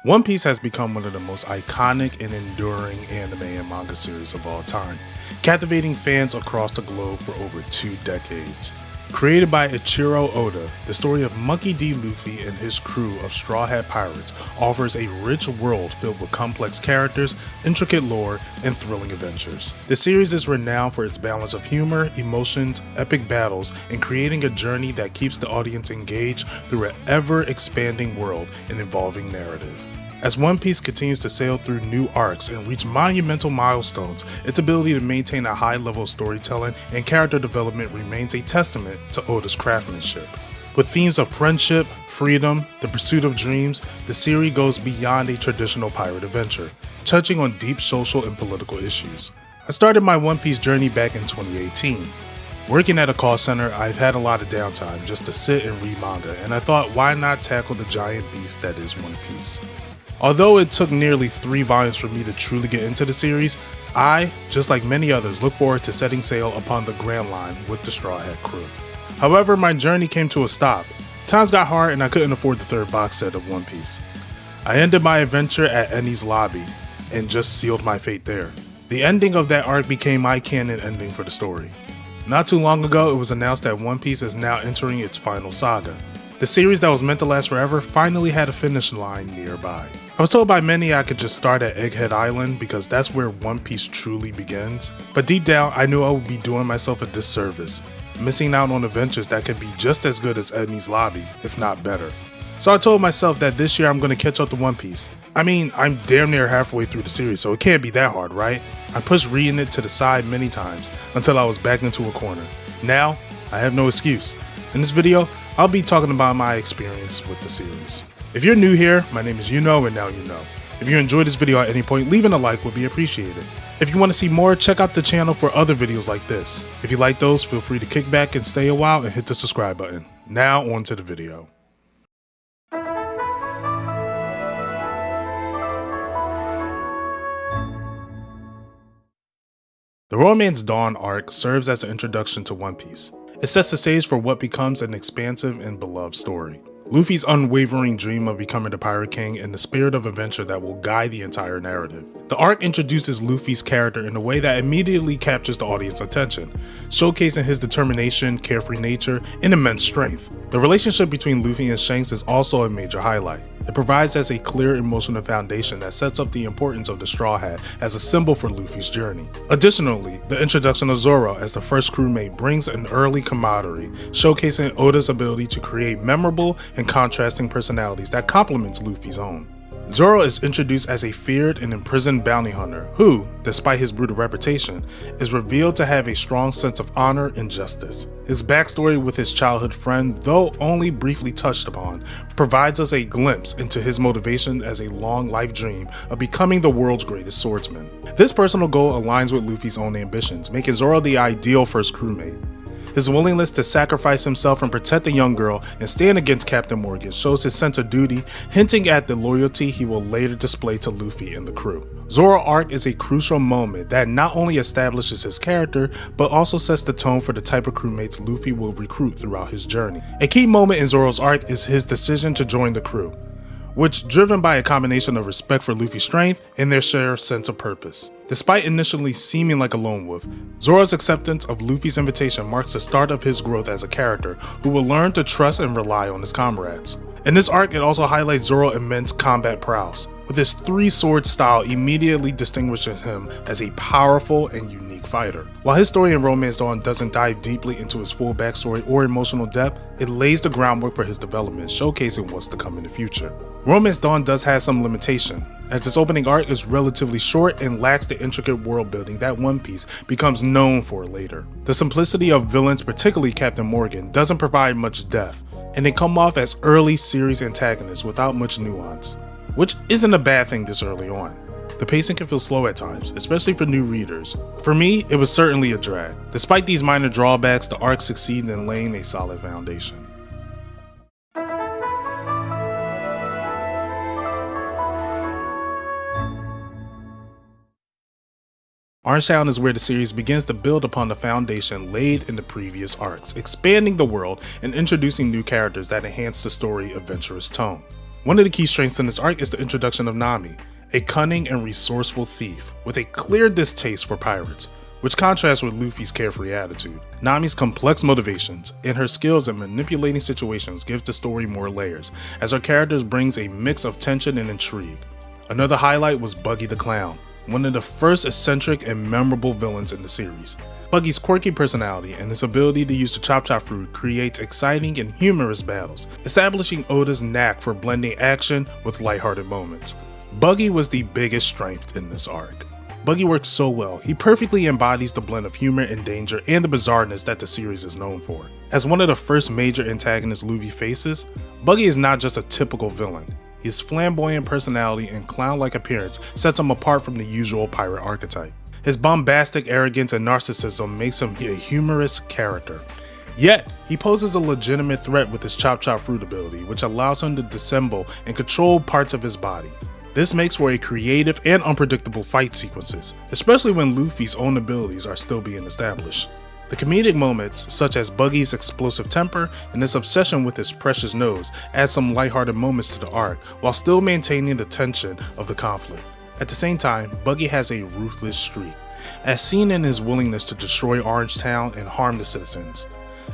One Piece has become one of the most iconic and enduring anime and manga series of all time, captivating fans across the globe for over 2 decades. Created by Ichiro Oda, the story of Monkey D. Luffy and his crew of Straw Hat Pirates offers a rich world filled with complex characters, intricate lore, and thrilling adventures. The series is renowned for its balance of humor, emotions, epic battles, and creating a journey that keeps the audience engaged through an ever-expanding world and evolving narrative. As One Piece continues to sail through new arcs and reach monumental milestones, its ability to maintain a high level of storytelling and character development remains a testament to Oda's craftsmanship. With themes of friendship, freedom, the pursuit of dreams, the series goes beyond a traditional pirate adventure, touching on deep social and political issues. I started my One Piece journey back in 2018. Working at a call center, I've had a lot of downtime just to sit and read manga, and I thought, why not tackle the giant beast that is One Piece? Although it took nearly 3 volumes for me to truly get into the series, I, just like many others, look forward to setting sail upon the Grand Line with the Straw Hat crew. However, my journey came to a stop. Times got hard and I couldn't afford the 3rd box set of One Piece. I ended my adventure at Enies Lobby and just sealed my fate there. The ending of that arc became my canon ending for the story. Not too long ago, it was announced that One Piece is now entering its final saga. The series that was meant to last forever finally had a finish line nearby. I was told by many I could just start at Egghead Island because that's where One Piece truly begins, but deep down I knew I would be doing myself a disservice, missing out on adventures that could be just as good as Enies Lobby, if not better. So I told myself that this year I'm going to catch up to One Piece. I mean, I'm damn near halfway through the series, so it can't be that hard, right? I pushed reading it to the side many times until I was backed into a corner. Now, I have no excuse. In this video, I'll be talking about my experience with the series. If you're new here, my name is Yuno and now you know. If you enjoyed this video at any point, leaving a like would be appreciated. If you want to see more, check out the channel for other videos like this. If you like those, feel free to kick back and stay a while and hit the subscribe button. Now on to the video. The Romance Dawn arc serves as an introduction to One Piece. It sets the stage for what becomes an expansive and beloved story. Luffy's unwavering dream of becoming the Pirate King and the spirit of adventure that will guide the entire narrative. The arc introduces Luffy's character in a way that immediately captures the audience's attention, showcasing his determination, carefree nature, and immense strength. The relationship between Luffy and Shanks is also a major highlight. It provides us a clear emotional foundation that sets up the importance of the Straw Hat as a symbol for Luffy's journey. Additionally, the introduction of Zoro as the first crewmate brings an early camaraderie, showcasing Oda's ability to create memorable and contrasting personalities that complements Luffy's own. Zoro is introduced as a feared and imprisoned bounty hunter who, despite his brutal reputation, is revealed to have a strong sense of honor and justice. His backstory with his childhood friend, though only briefly touched upon, provides us a glimpse into his motivation as a long life dream of becoming the world's greatest swordsman. This personal goal aligns with Luffy's own ambitions, making Zoro the ideal first crewmate. His willingness to sacrifice himself and protect the young girl and stand against Captain Morgan shows his sense of duty, hinting at the loyalty he will later display to Luffy and the crew. Zoro arc is a crucial moment that not only establishes his character, but also sets the tone for the type of crewmates Luffy will recruit throughout his journey. A key moment in Zoro's arc is his decision to join the crew, which driven by a combination of respect for Luffy's strength and their shared sense of purpose. Despite initially seeming like a lone wolf, Zoro's acceptance of Luffy's invitation marks the start of his growth as a character who will learn to trust and rely on his comrades. In this arc, it also highlights Zoro's immense combat prowess, with his 3-sword style immediately distinguishing him as a powerful and unique fighter. While his story in Romance Dawn doesn't dive deeply into his full backstory or emotional depth, it lays the groundwork for his development, showcasing what's to come in the future. Romance Dawn does have some limitation, as its opening arc is relatively short and lacks the intricate world building that One Piece becomes known for later. The simplicity of villains, particularly Captain Morgan, doesn't provide much depth, and they come off as early series antagonists without much nuance, which isn't a bad thing this early on. The pacing can feel slow at times, especially for new readers. For me, it was certainly a drag. Despite these minor drawbacks, the arc succeeds in laying a solid foundation. Orange Town is where the series begins to build upon the foundation laid in the previous arcs, expanding the world and introducing new characters that enhance the story's adventurous tone. One of the key strengths in this arc is the introduction of Nami, a cunning and resourceful thief with a clear distaste for pirates, which contrasts with Luffy's carefree attitude. Nami's complex motivations and her skills at manipulating situations give the story more layers, as her character brings a mix of tension and intrigue. Another highlight was Buggy the Clown, one of the first eccentric and memorable villains in the series. Buggy's quirky personality and his ability to use the Chop Chop fruit creates exciting and humorous battles, establishing Oda's knack for blending action with lighthearted moments. Buggy was the biggest strength in this arc. Buggy works so well, he perfectly embodies the blend of humor and danger and the bizarreness that the series is known for. As one of the first major antagonists Luffy faces, Buggy is not just a typical villain. His flamboyant personality and clown-like appearance sets him apart from the usual pirate archetype. His bombastic arrogance and narcissism makes him a humorous character. Yet, he poses a legitimate threat with his Chop Chop fruit ability, which allows him to dissemble and control parts of his body. This makes for a creative and unpredictable fight sequences, especially when Luffy's own abilities are still being established. The comedic moments, such as Buggy's explosive temper and his obsession with his precious nose, add some lighthearted moments to the arc while still maintaining the tension of the conflict. At the same time, Buggy has a ruthless streak, as seen in his willingness to destroy Orange Town and harm the citizens.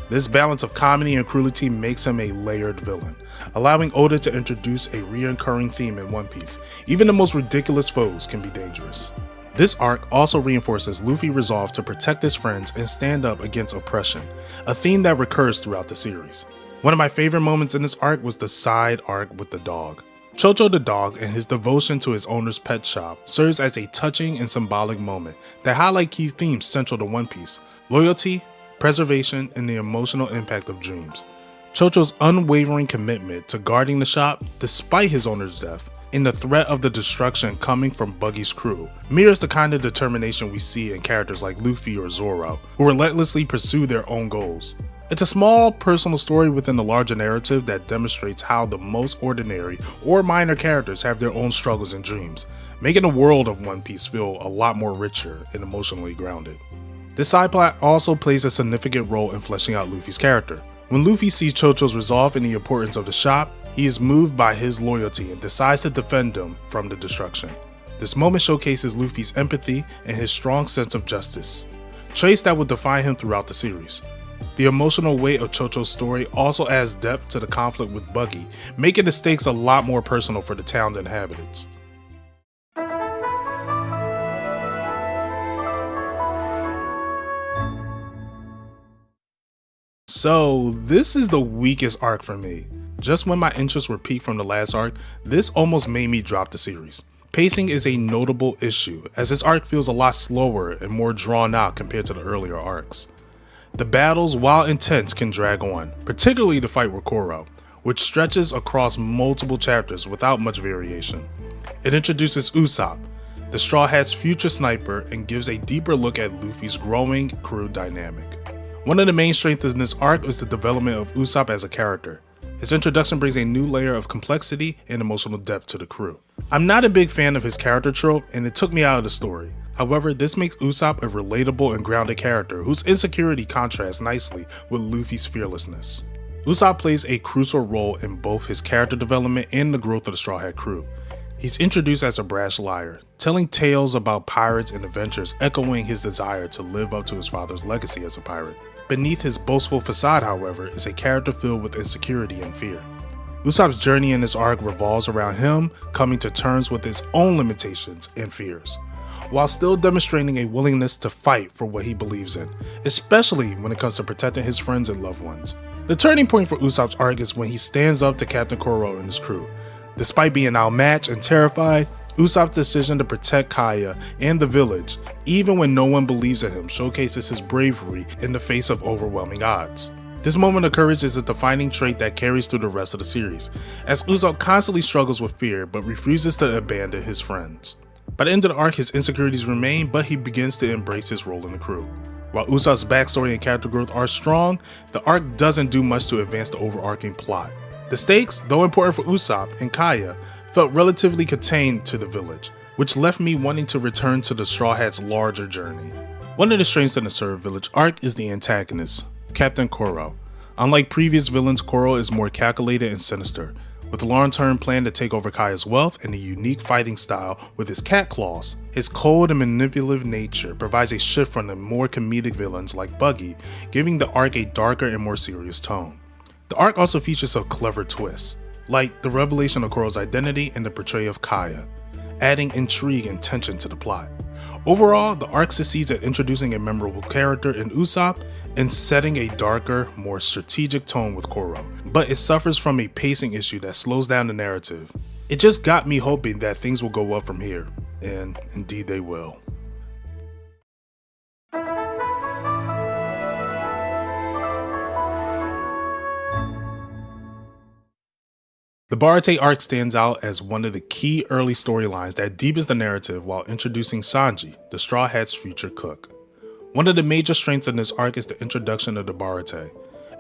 This balance of comedy and cruelty makes him a layered villain, allowing Oda to introduce a recurring theme in One Piece. Even the most ridiculous foes can be dangerous. This arc also reinforces Luffy's resolve to protect his friends and stand up against oppression, a theme that recurs throughout the series. One of my favorite moments in this arc was the side arc with the dog. Chocho the dog and his devotion to his owner's pet shop serves as a touching and symbolic moment that highlight key themes central to One Piece: loyalty, preservation, and the emotional impact of dreams. Chocho's unwavering commitment to guarding the shop, despite his owner's death, and the threat of the destruction coming from Buggy's crew, mirrors the kind of determination we see in characters like Luffy or Zoro, who relentlessly pursue their own goals. It's a small, personal story within the larger narrative that demonstrates how the most ordinary or minor characters have their own struggles and dreams, making the world of One Piece feel a lot more richer and emotionally grounded. This side plot also plays a significant role in fleshing out Luffy's character. When Luffy sees Chocho's resolve and the importance of the shop, he is moved by his loyalty and decides to defend them from the destruction. This moment showcases Luffy's empathy and his strong sense of justice, traits that will define him throughout the series. The emotional weight of Chocho's story also adds depth to the conflict with Buggy, making the stakes a lot more personal for the town's inhabitants. So this is the weakest arc for me. Just when my interests were peaked from the last arc, this almost made me drop the series. Pacing is a notable issue, as this arc feels a lot slower and more drawn out compared to the earlier arcs. The battles, while intense, can drag on, particularly the fight with Koro, which stretches across multiple chapters without much variation. It introduces Usopp, the Straw Hat's future sniper, and gives a deeper look at Luffy's growing crew dynamic. One of the main strengths in this arc is the development of Usopp as a character. His introduction brings a new layer of complexity and emotional depth to the crew. I'm not a big fan of his character trope, and it took me out of the story. However, this makes Usopp a relatable and grounded character whose insecurity contrasts nicely with Luffy's fearlessness. Usopp plays a crucial role in both his character development and the growth of the Straw Hat crew. He's introduced as a brash liar, telling tales about pirates and adventures, echoing his desire to live up to his father's legacy as a pirate. Beneath his boastful facade, however, is a character filled with insecurity and fear. Usopp's journey in this arc revolves around him coming to terms with his own limitations and fears, while still demonstrating a willingness to fight for what he believes in, especially when it comes to protecting his friends and loved ones. The turning point for Usopp's arc is when he stands up to Captain Koro and his crew. Despite being outmatched and terrified, Usopp's decision to protect Kaya and the village, even when no one believes in him, showcases his bravery in the face of overwhelming odds. This moment of courage is a defining trait that carries through the rest of the series, as Usopp constantly struggles with fear but refuses to abandon his friends. By the end of the arc, his insecurities remain, but he begins to embrace his role in the crew. While Usopp's backstory and character growth are strong, the arc doesn't do much to advance the overarching plot. The stakes, though important for Usopp and Kaya, felt relatively contained to the village, which left me wanting to return to the Straw Hat's larger journey. One of the strengths in the Surf Village arc is the antagonist, Captain Koro. Unlike previous villains, Koro is more calculated and sinister, With a long-term plan to take over Kaya's wealth and a unique fighting style with his cat claws, his cold and manipulative nature provides a shift from the more comedic villains like Buggy, giving the arc a darker and more serious tone. The arc also features some clever twists, like the revelation of Koro's identity and the portrayal of Kaya, adding intrigue and tension to the plot. Overall, the arc succeeds at introducing a memorable character in Usopp and setting a darker, more strategic tone with Koro, but it suffers from a pacing issue that slows down the narrative. It just got me hoping that things will go up from here, and indeed they will. The Barate arc stands out as one of the key early storylines that deepens the narrative while introducing Sanji, the Straw Hat's future cook. One of the major strengths in this arc is the introduction of the Barate,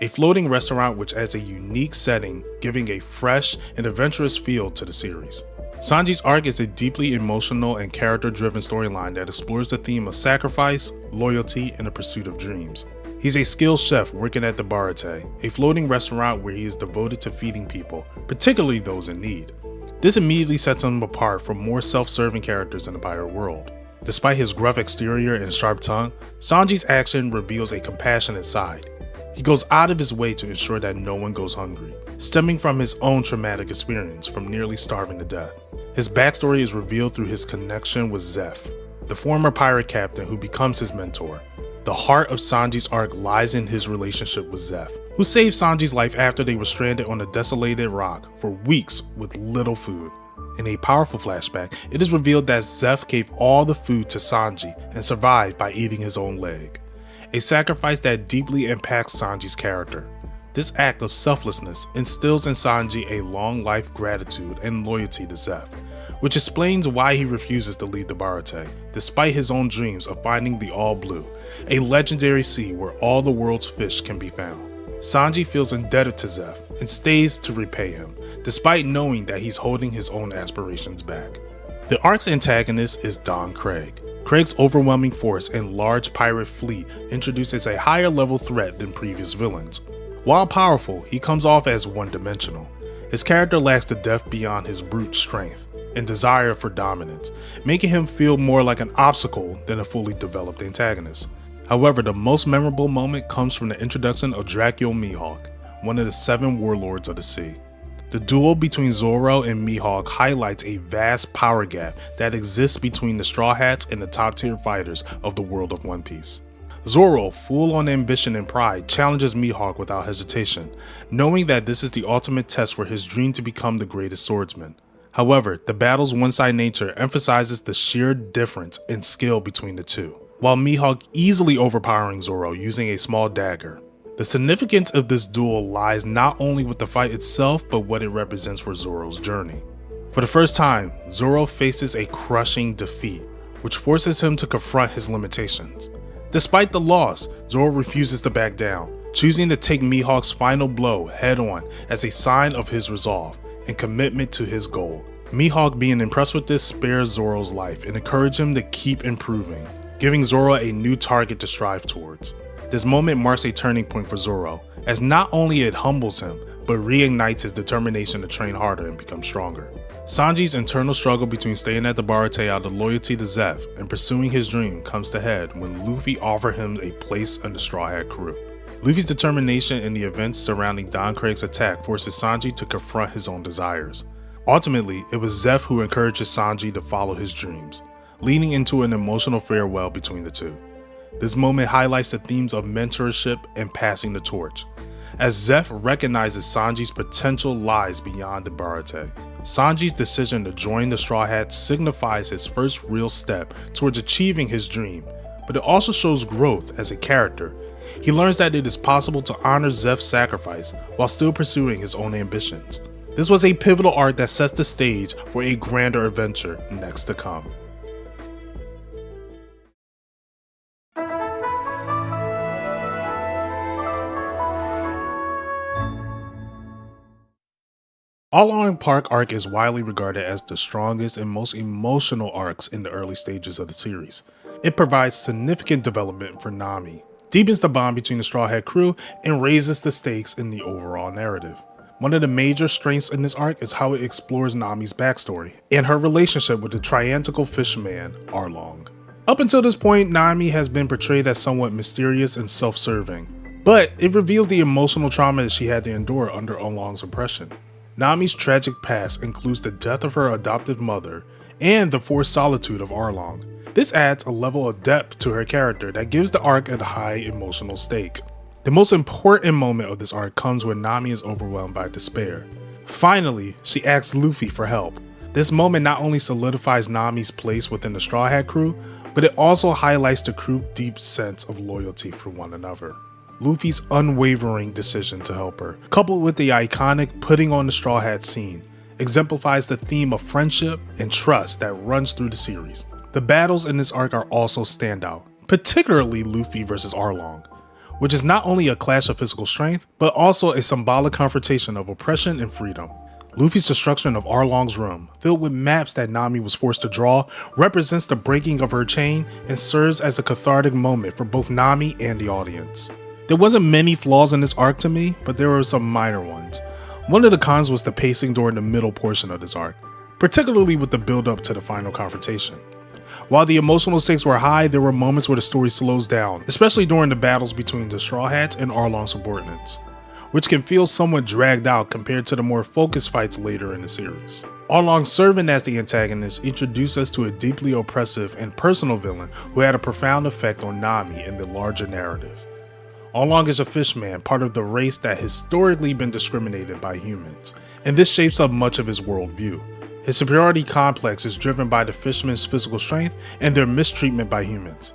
a floating restaurant which adds a unique setting, giving a fresh and adventurous feel to the series. Sanji's arc is a deeply emotional and character-driven storyline that explores the theme of sacrifice, loyalty, and the pursuit of dreams. He's a skilled chef working at the Barate, a floating restaurant where he is devoted to feeding people, particularly those in need. This immediately sets him apart from more self-serving characters in the pirate world. Despite his gruff exterior and sharp tongue, Sanji's action reveals a compassionate side. He goes out of his way to ensure that no one goes hungry, stemming from his own traumatic experience from nearly starving to death. His backstory is revealed through his connection with Zeph, the former pirate captain who becomes his mentor. The heart of Sanji's arc lies in his relationship with Zeph, who saved Sanji's life after they were stranded on a desolated rock for weeks with little food. In a powerful flashback, it is revealed that Zeph gave all the food to Sanji and survived by eating his own leg, a sacrifice that deeply impacts Sanji's character. This act of selflessness instills in Sanji a long life gratitude and loyalty to Zeph, which explains why he refuses to leave the Barate, despite his own dreams of finding the All Blue, a legendary sea where all the world's fish can be found. Sanji feels indebted to Zeph and stays to repay him, despite knowing that he's holding his own aspirations back. The arc's antagonist is Don Krieg. Krieg's overwhelming force and large pirate fleet introduces a higher level threat than previous villains. While powerful, he comes off as one-dimensional. His character lacks the depth beyond his brute strength and desire for dominance, making him feel more like an obstacle than a fully developed antagonist. However, the most memorable moment comes from the introduction of Dracula Mihawk, one of the 7 warlords of the sea. The duel between Zoro and Mihawk highlights a vast power gap that exists between the Straw Hats and the top-tier fighters of the world of One Piece. Zoro, full on ambition and pride, challenges Mihawk without hesitation, knowing that this is the ultimate test for his dream to become the greatest swordsman. However, the battle's one-sided nature emphasizes the sheer difference in skill between the two, while Mihawk easily overpowering Zoro using a small dagger. The significance of this duel lies not only with the fight itself, but what it represents for Zoro's journey. For the first time, Zoro faces a crushing defeat, which forces him to confront his limitations. Despite the loss, Zoro refuses to back down, choosing to take Mihawk's final blow head-on as a sign of his resolve and commitment to his goal. Mihawk, being impressed with this, spares Zoro's life and encourages him to keep improving, giving Zoro a new target to strive towards. This moment marks a turning point for Zoro, as not only it humbles him, but reignites his determination to train harder and become stronger. Sanji's internal struggle between staying at the Barate out of loyalty to Zeph and pursuing his dream comes to head when Luffy offers him a place in the Straw Hat crew. Luffy's determination in the events surrounding Don Krieg's attack forces Sanji to confront his own desires. Ultimately, it was Zeph who encourages Sanji to follow his dreams, leading into an emotional farewell between the two. This moment highlights the themes of mentorship and passing the torch, as Zeph recognizes Sanji's potential lies beyond the Barate. Sanji's decision to join the Straw Hats signifies his first real step towards achieving his dream, but it also shows growth as a character. He learns that it is possible to honor Zeph's sacrifice while still pursuing his own ambitions. This was a pivotal arc that sets the stage for a grander adventure next to come. Arlong Park arc is widely regarded as the strongest and most emotional arcs in the early stages of the series. It provides significant development for Nami, deepens the bond between the Straw Hat crew, and raises the stakes in the overall narrative. One of the major strengths in this arc is how it explores Nami's backstory and her relationship with the triantical fishman, Arlong. Up until this point, Nami has been portrayed as somewhat mysterious and self-serving, but it reveals the emotional trauma that she had to endure under Arlong's oppression. Nami's tragic past includes the death of her adoptive mother and the forced solitude of Arlong. This adds a level of depth to her character that gives the arc a high emotional stake. The most important moment of this arc comes when Nami is overwhelmed by despair. Finally, she asks Luffy for help. This moment not only solidifies Nami's place within the Straw Hat crew, but it also highlights the crew's deep sense of loyalty for one another. Luffy's unwavering decision to help her, coupled with the iconic putting on the Straw Hat scene, exemplifies the theme of friendship and trust that runs through the series. The battles in this arc are also standout, particularly Luffy vs Arlong, which is not only a clash of physical strength, but also a symbolic confrontation of oppression and freedom. Luffy's destruction of Arlong's room, filled with maps that Nami was forced to draw, represents the breaking of her chain and serves as a cathartic moment for both Nami and the audience. There wasn't many flaws in this arc to me, but there were some minor ones. One of the cons was the pacing during the middle portion of this arc, particularly with the build-up to the final confrontation. While the emotional stakes were high, there were moments where the story slows down, especially during the battles between the Straw Hats and Arlong's subordinates, which can feel somewhat dragged out compared to the more focused fights later in the series. Arlong serving as the antagonist introduced us to a deeply oppressive and personal villain who had a profound effect on Nami in the larger narrative. Arlong is a fishman, part of the race that has historically been discriminated by humans, and this shapes up much of his worldview. His superiority complex is driven by the fishermen's physical strength and their mistreatment by humans.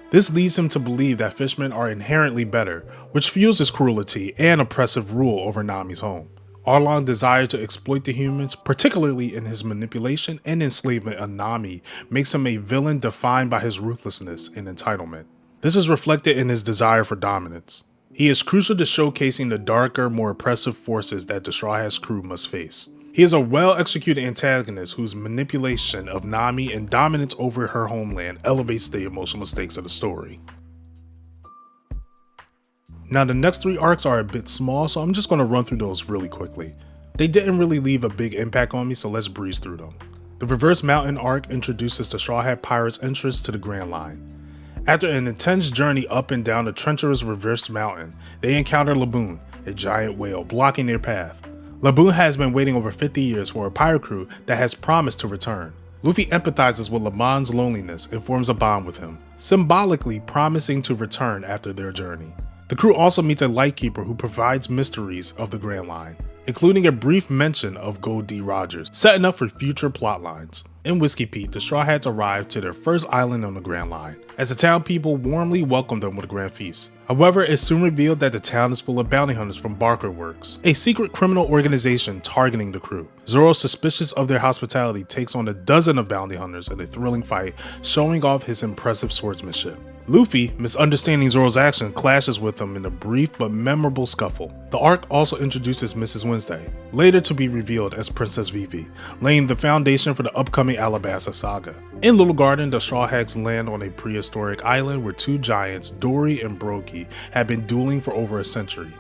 This leads him to believe that fishermen are inherently better, which fuels his cruelty and oppressive rule over Nami's home. Arlong's desire to exploit the humans, particularly in his manipulation and enslavement of Nami, makes him a villain defined by his ruthlessness and entitlement. This is reflected in his desire for dominance. He is crucial to showcasing the darker, more oppressive forces that the Straw Hats crew must face. He is a well-executed antagonist whose manipulation of Nami and dominance over her homeland elevates the emotional stakes of the story. Now the next 3 arcs are a bit small, so I'm just going to run through those really quickly. They didn't really leave a big impact on me, so let's breeze through them. The Reverse Mountain arc introduces the Straw Hat Pirates' entrance to the Grand Line. After an intense journey up and down the treacherous Reverse Mountain, they encounter Laboon, a giant whale, blocking their path. Laboon has been waiting over 50 years for a pirate crew that has promised to return. Luffy empathizes with Laboon's loneliness and forms a bond with him, symbolically promising to return after their journey. The crew also meets a lightkeeper who provides mysteries of the Grand Line, including a brief mention of Gold D. Rogers, setting up for future plotlines. In Whiskey Peak, the Straw Hats arrive to their first island on the Grand Line, as the town people warmly welcome them with a grand feast. However, it's soon revealed that the town is full of bounty hunters from Barker Works, a secret criminal organization targeting the crew. Zoro, suspicious of their hospitality, takes on a dozen of bounty hunters in a thrilling fight, showing off his impressive swordsmanship. Luffy, misunderstanding Zoro's action, clashes with him in a brief but memorable scuffle. The arc also introduces Mrs. Wednesday, later to be revealed as Princess Vivi, laying the foundation for the upcoming Alabasta saga. In Little Garden, the Straw Hats land on a prehistoric island where 2 giants, Dory and Brokey, have been dueling for over a century.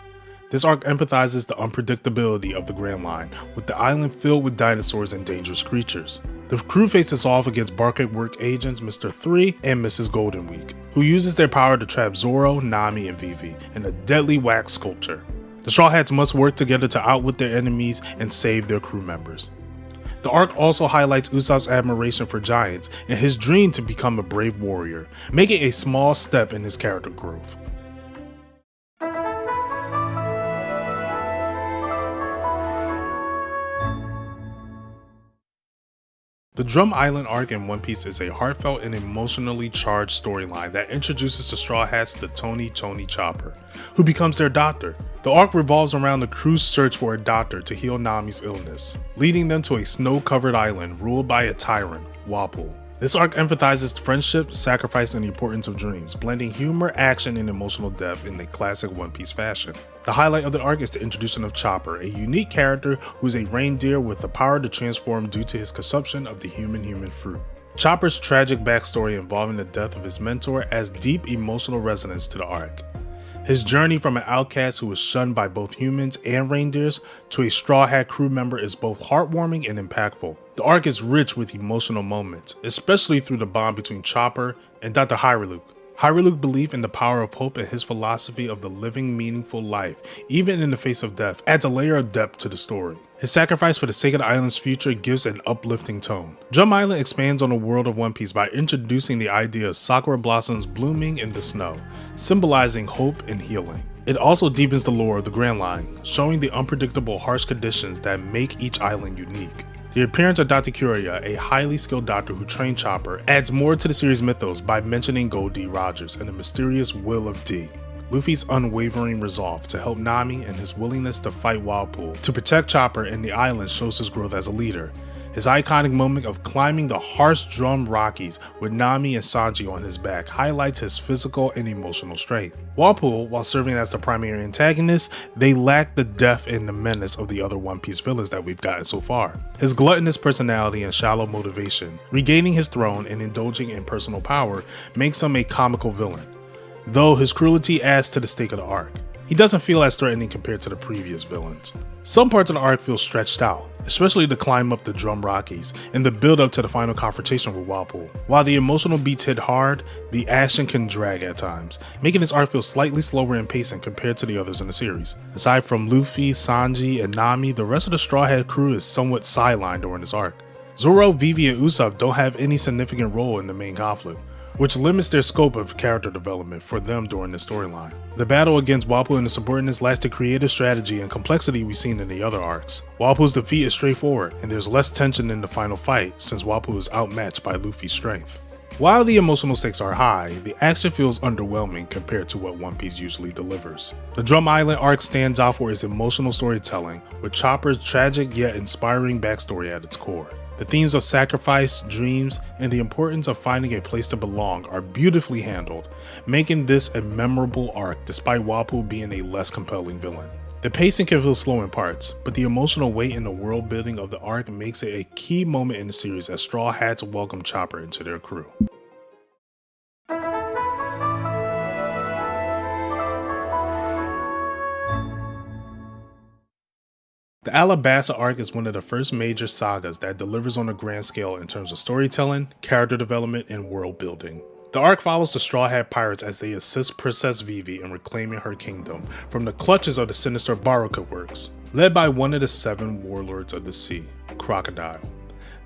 This arc empathizes the unpredictability of the Grand Line, with the island filled with dinosaurs and dangerous creatures. The crew faces off against Barker Work agents Mr. 3 and Mrs. Golden Week, who uses their power to trap Zoro, Nami, and Vivi in a deadly wax sculpture. The Straw Hats must work together to outwit their enemies and save their crew members. The arc also highlights Usopp's admiration for giants and his dream to become a brave warrior, making a small step in his character growth. The Drum Island arc in One Piece is a heartfelt and emotionally charged storyline that introduces the Straw Hats to Tony Chopper, who becomes their doctor. The arc revolves around the crew's search for a doctor to heal Nami's illness, leading them to a snow-covered island ruled by a tyrant, Wapol. This arc empathizes friendship, sacrifice, and the importance of dreams, blending humor, action, and emotional depth in a classic One Piece fashion. The highlight of the arc is the introduction of Chopper, a unique character who is a reindeer with the power to transform due to his consumption of the human fruit. Chopper's tragic backstory involving the death of his mentor adds deep emotional resonance to the arc. His journey from an outcast who was shunned by both humans and reindeers to a Straw Hat crew member is both heartwarming and impactful. The arc is rich with emotional moments, especially through the bond between Chopper and Dr. Hyrule. Hyrule's belief in the power of hope and his philosophy of the living meaningful life, even in the face of death, adds a layer of depth to the story. His sacrifice for the sake of the island's future gives an uplifting tone. Drum Island expands on the world of One Piece by introducing the idea of sakura blossoms blooming in the snow, symbolizing hope and healing. It also deepens the lore of the Grand Line, showing the unpredictable, harsh conditions that make each island unique. The appearance of Dr. Curia, a highly skilled doctor who trained Chopper, adds more to the series' mythos by mentioning Gold D. Rogers and the mysterious Will of D. Luffy's unwavering resolve to help Nami and his willingness to fight Wildpool to protect Chopper and the island shows his growth as a leader. His iconic moment of climbing the harsh drum Rockies with Nami and Sanji on his back highlights his physical and emotional strength. Wildpool, while serving as the primary antagonist, they lack the depth and the menace of the other One Piece villains that we've gotten so far. His gluttonous personality and shallow motivation, regaining his throne and indulging in personal power, makes him a comical villain, though his cruelty adds to the stake of the arc. He doesn't feel as threatening compared to the previous villains. Some parts of the arc feel stretched out, especially the climb up the Drum Rockies and the build up to the final confrontation with Wildpool. While the emotional beats hit hard, the action can drag at times, making this arc feel slightly slower in pacing compared to the others in the series. Aside from Luffy, Sanji, and Nami, the rest of the Straw Hat crew is somewhat sidelined during this arc. Zoro, Vivi, and Usopp don't have any significant role in the main conflict, which limits their scope of character development for them during the storyline. The battle against Wildpool and the subordinates lacks the creative strategy and complexity we've seen in the other arcs. Wildpool's defeat is straightforward, and there's less tension in the final fight since Wildpool is outmatched by Luffy's strength. While the emotional stakes are high, the action feels underwhelming compared to what One Piece usually delivers. The Drum Island arc stands out for its emotional storytelling, with Chopper's tragic yet inspiring backstory at its core. The themes of sacrifice, dreams, and the importance of finding a place to belong are beautifully handled, making this a memorable arc despite Wildpool being a less compelling villain. The pacing can feel slow in parts, but the emotional weight and the world building of the arc makes it a key moment in the series as Straw Hats welcome Chopper into their crew. The Alabasta arc is one of the first major sagas that delivers on a grand scale in terms of storytelling, character development, and world building. The arc follows the Straw Hat Pirates as they assist Princess Vivi in reclaiming her kingdom from the clutches of the sinister Baruka works, led by one of the 7 warlords of the sea, Crocodile.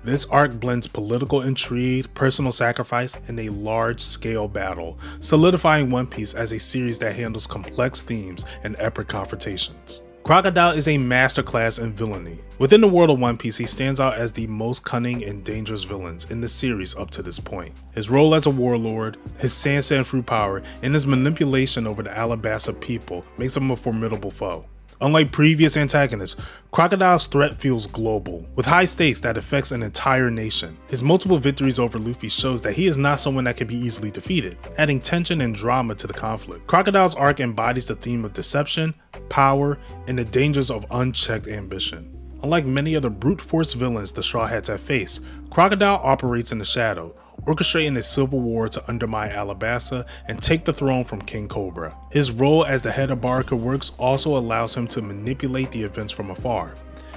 This arc blends political intrigue, personal sacrifice, and a large-scale battle, solidifying One Piece as a series that handles complex themes and epic confrontations. Crocodile is a masterclass in villainy. Within the world of One Piece, he stands out as the most cunning and dangerous villains in the series up to this point. His role as a warlord, his sand fruit power, and his manipulation over the Alabasta people makes him a formidable foe. Unlike previous antagonists, Crocodile's threat feels global, with high stakes that affects an entire nation. His multiple victories over Luffy shows that he is not someone that can be easily defeated, adding tension and drama to the conflict. Crocodile's arc embodies the theme of deception, power, and the dangers of unchecked ambition. Unlike many other brute force villains the Straw Hats have faced, Crocodile operates in the shadow, orchestrating a civil war to undermine Alabasta and take the throne from King Cobra. His role as the head of Baruka Works also allows him to manipulate the events from afar,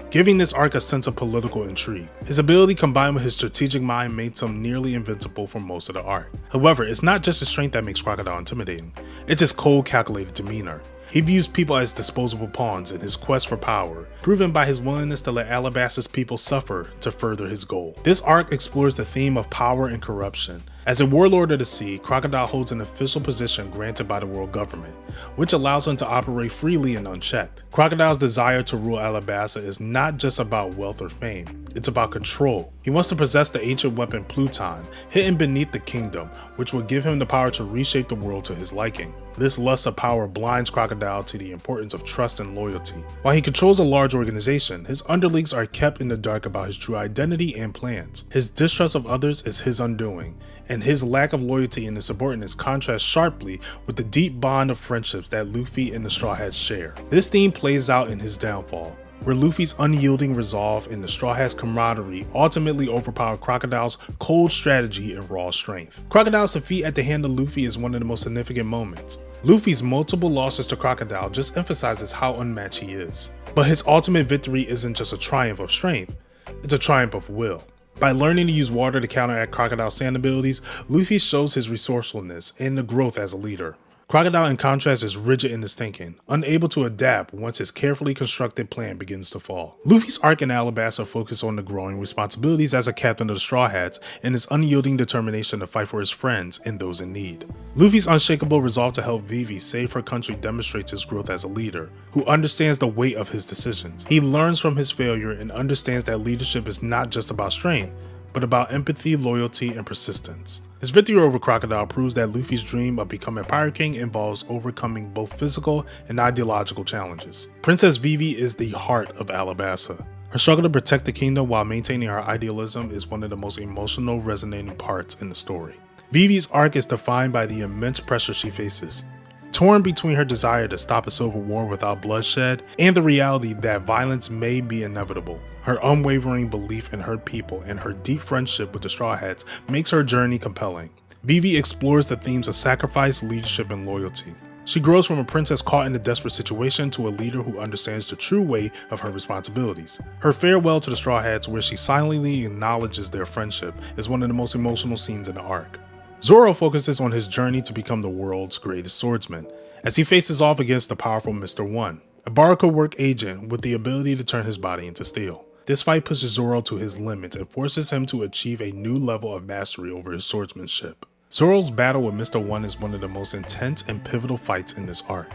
giving this arc a sense of political intrigue. His ability combined with his strategic mind makes him nearly invincible for most of the arc. However, it's not just his strength that makes Crocodile intimidating, it's his cold, calculated demeanor. He views people as disposable pawns in his quest for power, proven by his willingness to let Alabasta's people suffer to further his goal. This arc explores the theme of power and corruption. As a warlord of the sea, Crocodile holds an official position granted by the world government, which allows him to operate freely and unchecked. Crocodile's desire to rule Alabasta is not just about wealth or fame, it's about control. He wants to possess the ancient weapon Pluton, hidden beneath the kingdom, which will give him the power to reshape the world to his liking. This lust of power blinds Crocodile to the importance of trust and loyalty. While he controls a large organization, his underlings are kept in the dark about his true identity and plans. His distrust of others is his undoing, and his lack of loyalty in his subordinates contrasts sharply with the deep bond of friendships that Luffy and the Straw Hats share. This theme plays out in his downfall, where Luffy's unyielding resolve and the Straw Hats' camaraderie ultimately overpower Crocodile's cold strategy and raw strength. Crocodile's defeat at the hand of Luffy is one of the most significant moments. Luffy's multiple losses to Crocodile just emphasizes how unmatched he is. But his ultimate victory isn't just a triumph of strength, it's a triumph of will. By learning to use water to counteract Crocodile's sand abilities, Luffy shows his resourcefulness and the growth as a leader. Crocodile, in contrast, is rigid in his thinking, unable to adapt once his carefully constructed plan begins to fall. Luffy's arc in Alabasta focus on the growing responsibilities as a captain of the Straw Hats and his unyielding determination to fight for his friends and those in need. Luffy's unshakable resolve to help Vivi save her country demonstrates his growth as a leader, who understands the weight of his decisions. He learns from his failure and understands that leadership is not just about strength, but about empathy, loyalty, and persistence. His victory over Crocodile proves that Luffy's dream of becoming a Pirate King involves overcoming both physical and ideological challenges. Princess Vivi is the heart of Alabasta. Her struggle to protect the kingdom while maintaining her idealism is one of the most emotional, resonating parts in the story. Vivi's arc is defined by the immense pressure she faces. Torn between her desire to stop a civil war without bloodshed and the reality that violence may be inevitable, her unwavering belief in her people and her deep friendship with the Straw Hats makes her journey compelling. Vivi explores the themes of sacrifice, leadership, and loyalty. She grows from a princess caught in a desperate situation to a leader who understands the true weight of her responsibilities. Her farewell to the Straw Hats, where she silently acknowledges their friendship, is one of the most emotional scenes in the arc. Zoro focuses on his journey to become the world's greatest swordsman, as he faces off against the powerful Mr. One, a Baruka work agent with the ability to turn his body into steel. This fight pushes Zoro to his limits and forces him to achieve a new level of mastery over his swordsmanship. Zoro's battle with Mr. One is one of the most intense and pivotal fights in this arc.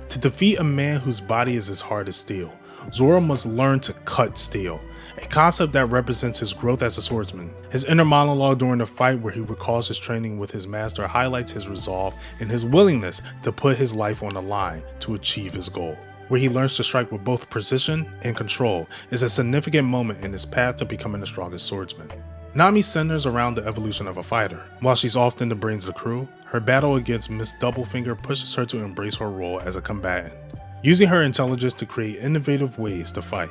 To defeat a man whose body is as hard as steel, Zoro must learn to cut steel, a concept that represents his growth as a swordsman. His inner monologue during the fight, where he recalls his training with his master, highlights his resolve and his willingness to put his life on the line to achieve his goal. Where he learns to strike with both precision and control is a significant moment in his path to becoming the strongest swordsman. Nami centers around the evolution of a fighter. While she's often the brains of the crew, her battle against Miss Doublefinger pushes her to embrace her role as a combatant, using her intelligence to create innovative ways to fight.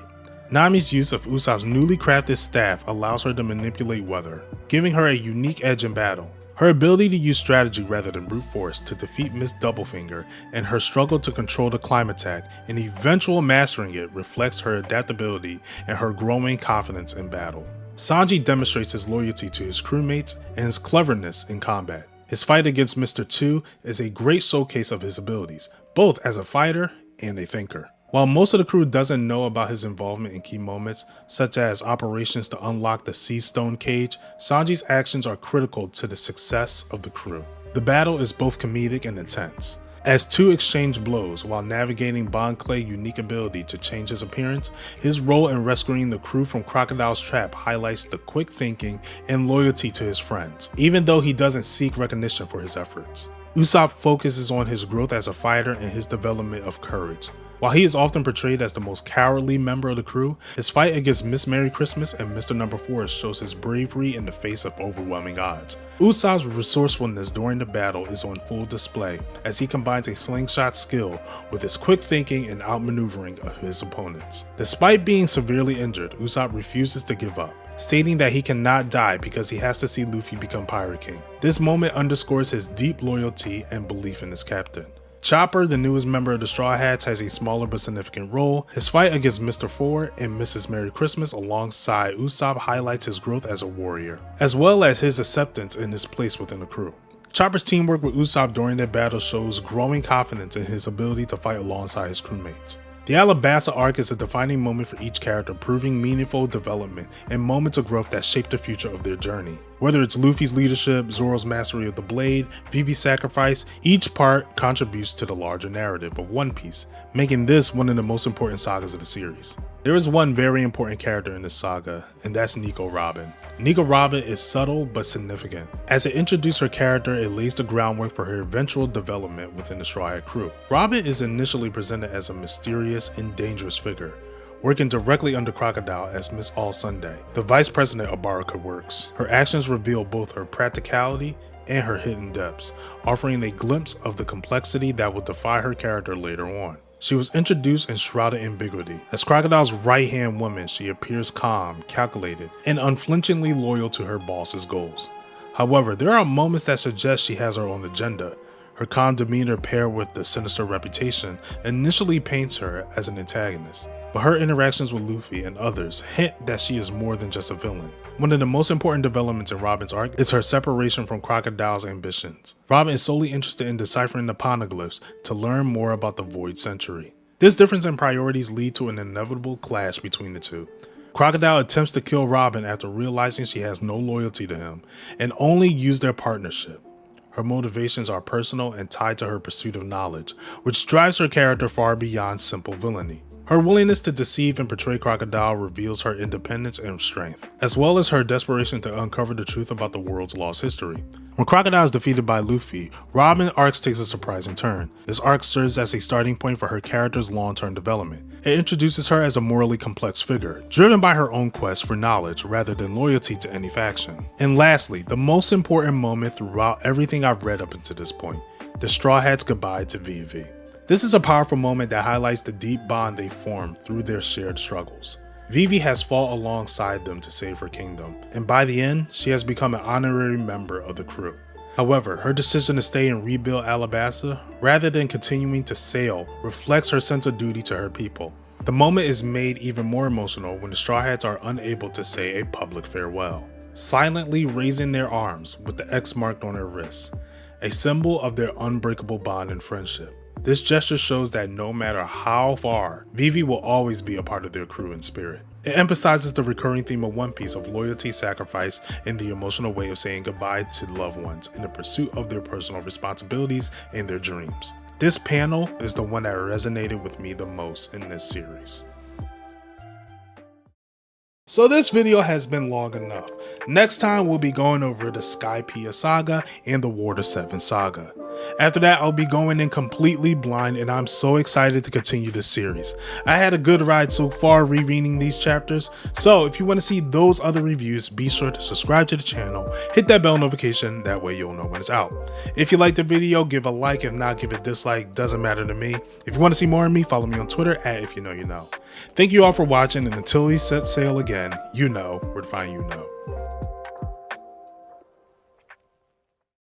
Nami's use of Usopp's newly crafted staff allows her to manipulate weather, giving her a unique edge in battle. Her ability to use strategy rather than brute force to defeat Miss Doublefinger and her struggle to control the climb attack and eventual mastering it reflects her adaptability and her growing confidence in battle. Sanji demonstrates his loyalty to his crewmates and his cleverness in combat. His fight against Mr. Two is a great showcase of his abilities, both as a fighter and a thinker. While most of the crew doesn't know about his involvement in key moments, such as operations to unlock the Sea Stone Cage, Sanji's actions are critical to the success of the crew. The battle is both comedic and intense. As Two exchange blows while navigating Bon Clay's unique ability to change his appearance, his role in rescuing the crew from Crocodile's trap highlights the quick thinking and loyalty to his friends, even though he doesn't seek recognition for his efforts. Usopp focuses on his growth as a fighter and his development of courage. While he is often portrayed as the most cowardly member of the crew, his fight against Miss Merry Christmas and Mr. Number 4 shows his bravery in the face of overwhelming odds. Usopp's resourcefulness during the battle is on full display as he combines a slingshot skill with his quick thinking and outmaneuvering of his opponents. Despite being severely injured, Usopp refuses to give up, stating that he cannot die because he has to see Luffy become Pirate King. This moment underscores his deep loyalty and belief in his captain. Chopper, the newest member of the Straw Hats, has a smaller but significant role. His fight against Mr. 4 and Mrs. Merry Christmas alongside Usopp highlights his growth as a warrior, as well as his acceptance in his place within the crew. Chopper's teamwork with Usopp during their battle shows growing confidence in his ability to fight alongside his crewmates. The Alabasta arc is a defining moment for each character, proving meaningful development and moments of growth that shape the future of their journey. Whether it's Luffy's leadership, Zoro's mastery of the blade, Vivi's sacrifice, each part contributes to the larger narrative of One Piece, making this one of the most important sagas of the series. There is one very important character in this saga, and that's Nico Robin. Nico Robin is subtle but significant. As it introduces her character, it lays the groundwork for her eventual development within the Straw Hat crew. Robin is initially presented as a mysterious and dangerous figure, working directly under Crocodile as Miss All Sunday, the vice president of Baruka Works. Her actions reveal both her practicality and her hidden depths, offering a glimpse of the complexity that will define her character later on. She was introduced in shrouded ambiguity. As Crocodile's right-hand woman, she appears calm, calculated, and unflinchingly loyal to her boss's goals. However, there are moments that suggest she has her own agenda. Her calm demeanor paired with the sinister reputation initially paints her as an antagonist, but her interactions with Luffy and others hint that she is more than just a villain. One of the most important developments in Robin's arc is her separation from Crocodile's ambitions. Robin is solely interested in deciphering the poneglyphs to learn more about the Void Century. This difference in priorities lead to an inevitable clash between the two. Crocodile attempts to kill Robin after realizing she has no loyalty to him and only use their partnership. Her motivations are personal and tied to her pursuit of knowledge, which drives her character far beyond simple villainy. Her willingness to deceive and betray Crocodile reveals her independence and strength, as well as her desperation to uncover the truth about the world's lost history. When Crocodile is defeated by Luffy, Robin's arc takes a surprising turn. This arc serves as a starting point for her character's long-term development. It introduces her as a morally complex figure, driven by her own quest for knowledge rather than loyalty to any faction. And lastly, the most important moment throughout everything I've read up until this point, the Straw Hats' goodbye to Vivi. This is a powerful moment that highlights the deep bond they formed through their shared struggles. Vivi has fought alongside them to save her kingdom, and by the end, she has become an honorary member of the crew. However, her decision to stay and rebuild Alabasta, rather than continuing to sail, reflects her sense of duty to her people. The moment is made even more emotional when the Straw Hats are unable to say a public farewell, silently raising their arms with the X marked on their wrists, a symbol of their unbreakable bond and friendship. This gesture shows that no matter how far, Vivi will always be a part of their crew in spirit. It emphasizes the recurring theme of One Piece of loyalty, sacrifice, and the emotional way of saying goodbye to loved ones in the pursuit of their personal responsibilities and their dreams. This panel is the one that resonated with me the most in this series. So this video has been long enough. Next time we'll be going over the Skypiea saga and the Water 7 saga. After that, I'll be going in completely blind, and I'm so excited to continue this series. I had a good ride so far rereading these chapters, so if you want to see those other reviews, be sure to subscribe to the channel, hit that bell notification, that way you'll know when it's out. If you liked the video, give a like. If not, give a dislike, doesn't matter to me. If you want to see more of me, follow me on Twitter at Ifyouknowyuno. Thank you all for watching, and until we set sail again, you know where to find you know.